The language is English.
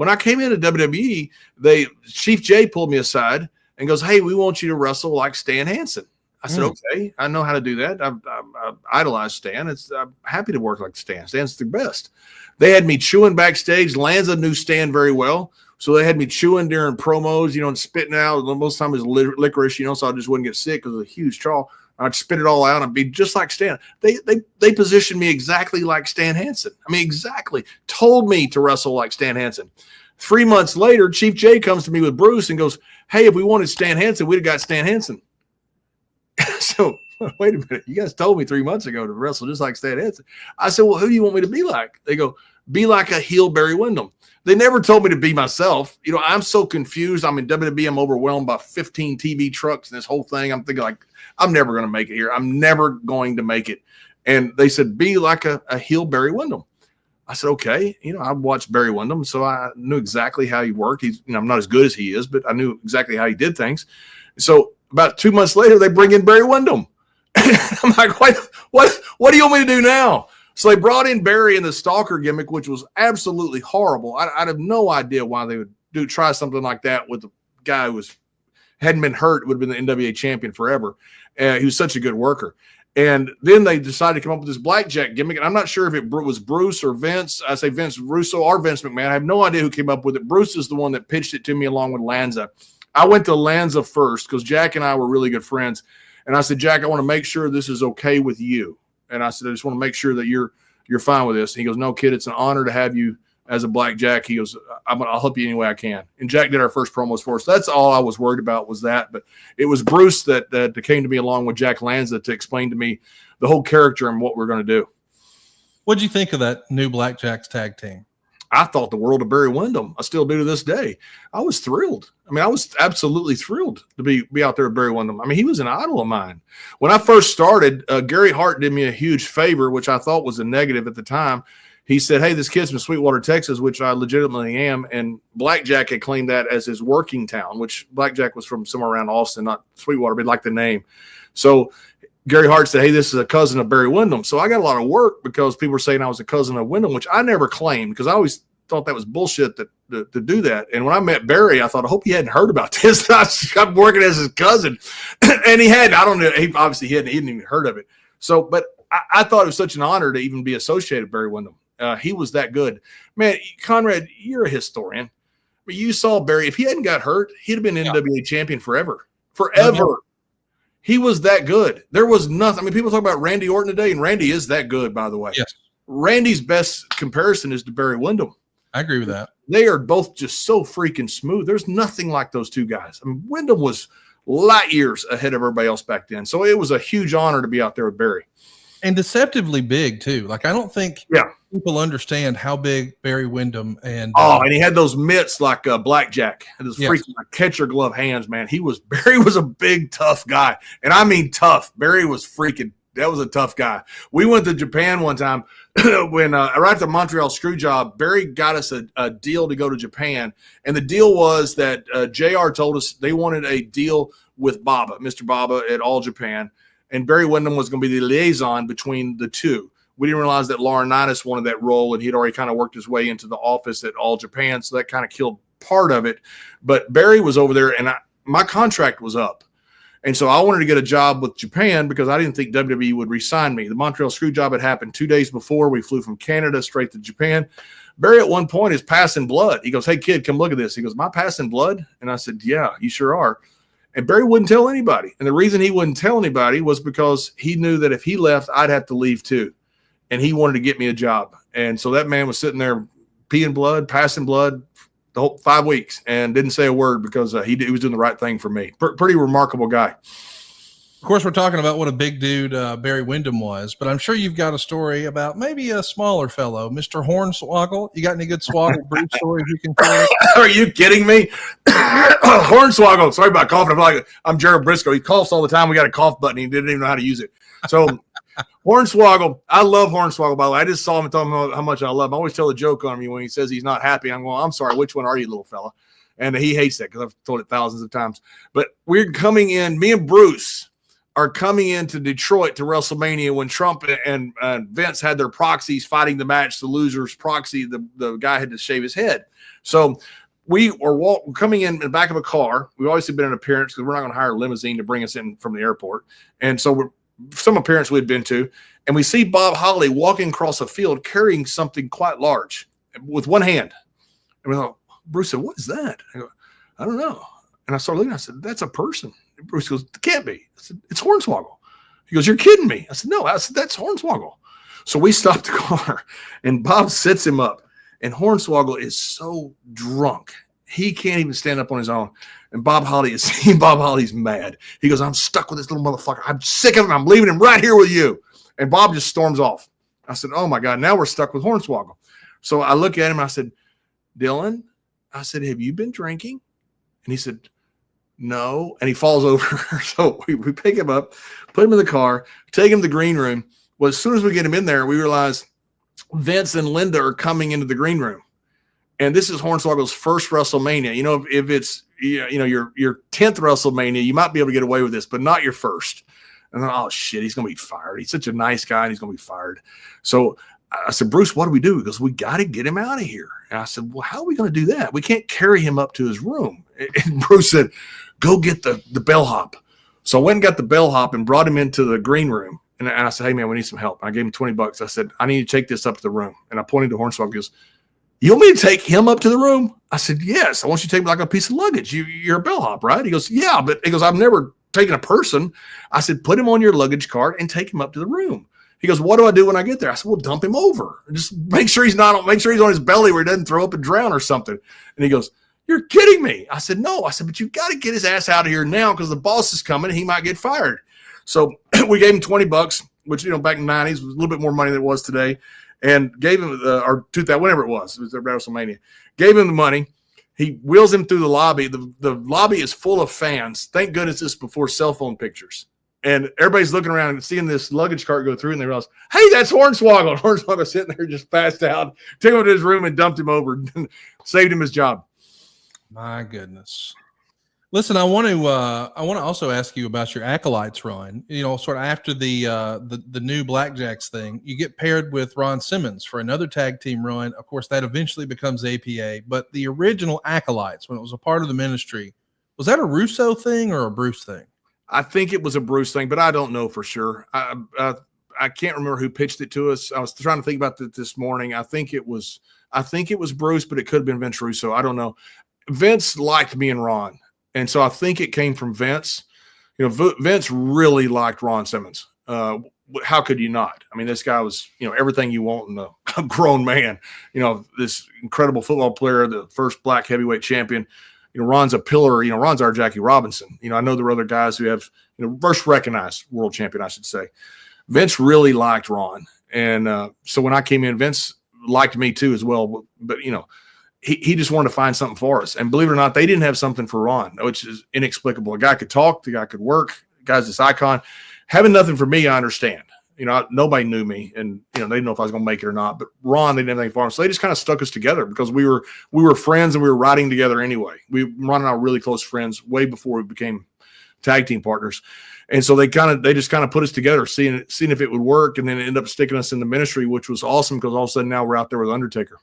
When I came into WWE, Chief Jay pulled me aside and goes, "Hey, we want you to wrestle like Stan Hansen." I said, "Okay, I know how to do that. I've idolized Stan. I'm happy to work like Stan. Stan's the best." They had me chewing backstage. Lanza knew Stan very well, so they had me chewing during promos, and spitting out. Most of the time it was licorice, so I just wouldn't get sick because it was a huge chaw. I'd spit it all out and be just like Stan. They positioned me exactly like Stan Hansen. I mean, exactly. Told me to wrestle like Stan Hansen. 3 months later, Chief Jay comes to me with Bruce and goes, "Hey, if we wanted Stan Hansen, we'd have got Stan Hansen." So, wait a minute. You guys told me 3 months ago to wrestle just like Stan Hansen. I said, "Well, who do you want me to be like?" They go, "Be like a heel Barry Windham." They never told me to be myself. I'm so confused. I'm in WWE. I'm overwhelmed by 15 TV trucks and this whole thing. I'm thinking like, I'm never going to make it here. I'm never going to make it. And they said, "Be like a heel Barry Windham." I said, "Okay." I watched Barry Windham, so I knew exactly how he worked. He's, I'm not as good as he is, but I knew exactly how he did things. So about 2 months later, they bring in Barry Windham. I'm like, what do you want me to do now? So they brought in Barry in the stalker gimmick, which was absolutely horrible. I'd have no idea why they would try something like that with a guy who hadn't been hurt, would have been the NWA champion forever. He was such a good worker. And then they decided to come up with this blackjack gimmick. And I'm not sure if it was Bruce or Vince. I say Vince Russo or Vince McMahon. I have no idea who came up with it. Bruce is the one that pitched it to me along with Lanza. I went to Lanza first because Jack and I were really good friends. And I said, "Jack, I want to make sure this is okay with you." And I said, "I just want to make sure that you're fine with this." And he goes, "No, kid, it's an honor to have you as a blackjack." He goes, "I'll help you any way I can." And Jack did our first promos for us. That's all I was worried about was that. But it was Bruce that came to me along with Jack Lanza to explain to me the whole character and what we're going to do. What'd you think of that new Blackjacks tag team? I thought the world of Barry Windham. I still do to this day. I was thrilled. I mean, I was absolutely thrilled to be out there with Barry Windham. I mean, he was an idol of mine. When I first started, Gary Hart did me a huge favor, which I thought was a negative at the time. He said, "Hey, this kid's from Sweetwater, Texas," which I legitimately am. And Blackjack had claimed that as his working town, which Blackjack was from somewhere around Austin, not Sweetwater, but like the name. So Gary Hart said, "Hey, this is a cousin of Barry Windham." So I got a lot of work because people were saying I was a cousin of Windham, which I never claimed because I always thought that was bullshit to do that. And when I met Barry, I thought, I hope he hadn't heard about this. I'm working as his cousin. And he hadn't. I don't know. He obviously he hadn't even heard of it. So, but I thought it was such an honor to even be associated with Barry Windham. He was that good. Man, Conrad, you're a historian. I mean, you saw Barry. If he hadn't got hurt, he'd have been NWA champion forever. Forever. He was that good. There was nothing. I mean, people talk about Randy Orton today, and Randy is that good, by the way. Yes. Randy's best comparison is to Barry Windham. I agree with that. They are both just so freaking smooth. There's nothing like those two guys. I mean, Windham was light years ahead of everybody else back then. So it was a huge honor to be out there with Barry. And deceptively big, too. Like, I don't think people understand how big Barry Windham and and he had those mitts like Blackjack and those freaking like catcher glove hands, man. Barry was a big, tough guy. And I mean tough. Barry was that was a tough guy. We went to Japan one time when right at the Montreal screw job, Barry got us a deal to go to Japan. And the deal was that JR told us they wanted a deal with Baba, Mr. Baba at All Japan. And Barry Windham was going to be the liaison between the two. We didn't realize that Laurinaitis wanted that role, and he'd already kind of worked his way into the office at All Japan, so that kind of killed part of it. But Barry was over there, and my contract was up. And so I wanted to get a job with Japan because I didn't think WWE would re-sign me. The Montreal screw job had happened 2 days before. We flew from Canada straight to Japan. Barry at one point is passing blood. He goes, "Hey, kid, come look at this." He goes, "Am I passing blood?" And I said, "Yeah, you sure are." And Barry wouldn't tell anybody. And the reason he wouldn't tell anybody was because he knew that if he left, I'd have to leave too. And he wanted to get me a job. And so that man was sitting there peeing blood, passing blood the whole 5 weeks and didn't say a word because he was doing the right thing for me. Pretty remarkable guy. Of course, we're talking about what a big dude Barry Windham was, but I'm sure you've got a story about maybe a smaller fellow, Mr. Hornswoggle. You got any good Swoggle brief stories you can tell? Are you kidding me? Hornswoggle. Sorry about coughing. I feel like I'm Jared Briscoe. He coughs all the time. We got a cough button. He didn't even know how to use it. So Hornswoggle, I love Hornswoggle, by the way. I just saw him and told him how much I love him. I always tell a joke on me when he says he's not happy. I'm going, "I'm sorry, which one are you, little fella?" And he hates that because I've told it thousands of times. But we're coming in, me and Bruce, are coming into Detroit to WrestleMania when Trump and Vince had their proxies fighting the match. The loser's proxy, the guy had to shave his head. So we are coming in the back of a car. We've obviously been an appearance because we're not going to hire a limousine to bring us in from the airport. And so some appearance we'd been to, and we see Bob Holly walking across a field carrying something quite large with one hand. And we thought, Bruce said, "What is that?" I go, "I don't know." And I started looking. I said, "That's a person." And Bruce goes, "It can't be." I said, "It's Hornswoggle." He goes, "You're kidding me." I said, "No." I said, "That's Hornswoggle." So we stopped the car, and Bob sits him up. And Hornswoggle is so drunk, he can't even stand up on his own. And Bob Holly's mad. He goes, "I'm stuck with this little motherfucker. I'm sick of him. I'm leaving him right here with you." And Bob just storms off. I said, "Oh, my God, now we're stuck with Hornswoggle." So I look at him, and I said, "Dylan," I said, "have you been drinking?" And he said, "No." And he falls over. So we pick him up, put him in the car, take him to the green room. Well, as soon as we get him in there, we realize Vince and Linda are coming into the green room. And this is Hornswoggle's first WrestleMania. You know, if it's your 10th WrestleMania, you might be able to get away with this, but not your first. And then, oh shit, he's gonna be fired. He's such a nice guy, and he's gonna be fired. So I said, "Bruce, what do we do?" He goes, "We got to get him out of here." And I said, "Well, how are we going to do that? We can't carry him up to his room." And Bruce said, "Go get the bellhop." So I went and got the bellhop and brought him into the green room. And I said, "Hey, man, we need some help." And I gave him $20. I said, "I need to take this up to the room." And I pointed to Hornswoggle. He goes, "You want me to take him up to the room?" I said, "Yes. I want you to take me like a piece of luggage. You're a bellhop, right?" He goes, "Yeah." But he goes, "I've never taken a person." I said, "Put him on your luggage cart and take him up to the room." He goes, "What do I do when I get there?" I said, "Well, dump him over. Just make sure he's on his belly where he doesn't throw up and drown or something." And he goes, "You're kidding me." I said, "No." I said, "But you got to get his ass out of here now because the boss is coming and he might get fired." So we gave him $20, which, back in the 90s was a little bit more money than it was today, and gave him or 2000, whatever it was WrestleMania. Gave him the money. He wheels him through the lobby. The lobby is full of fans. Thank goodness this is before cell phone pictures. And everybody's looking around and seeing this luggage cart go through, and they realize, "Hey, that's Hornswoggle." Hornswoggle sitting there just passed out. Took him to his room and dumped him over, and saved him his job. My goodness. Listen, I want to also ask you about your Acolytes run. Sort of after the new Blackjacks thing, you get paired with Ron Simmons for another tag team run. Of course, that eventually becomes APA. But the original Acolytes, when it was a part of the ministry, was that a Russo thing or a Bruce thing? I think it was a Bruce thing, but I don't know for sure. I can't remember who pitched it to us. I was trying to think about that this morning. I think it was Bruce, but it could have been Vince Russo. I don't know. Vince liked me and Ron, and so I think it came from Vince. Vince really liked Ron Simmons. How could you not? I mean, this guy was, everything you want in a grown man. This incredible football player, the first black heavyweight champion. Ron's a pillar. Ron's our Jackie Robinson. I know there are other guys who have, first recognized world champion, I should say. Vince really liked Ron. And so when I came in, Vince liked me too as well. But, he just wanted to find something for us. And believe it or not, they didn't have something for Ron, which is inexplicable. A guy could talk, the guy could work, the guy's this icon. Having nothing for me, I understand. Nobody knew me, and they didn't know if I was going to make it or not. But Ron, they didn't have anything for him, so they just kind of stuck us together because we were friends and we were riding together anyway. Ron and I were really close friends way before we became tag team partners, and so they just kind of put us together, seeing if it would work, and then it ended up sticking us in the ministry, which was awesome because all of a sudden now we're out there with Undertaker.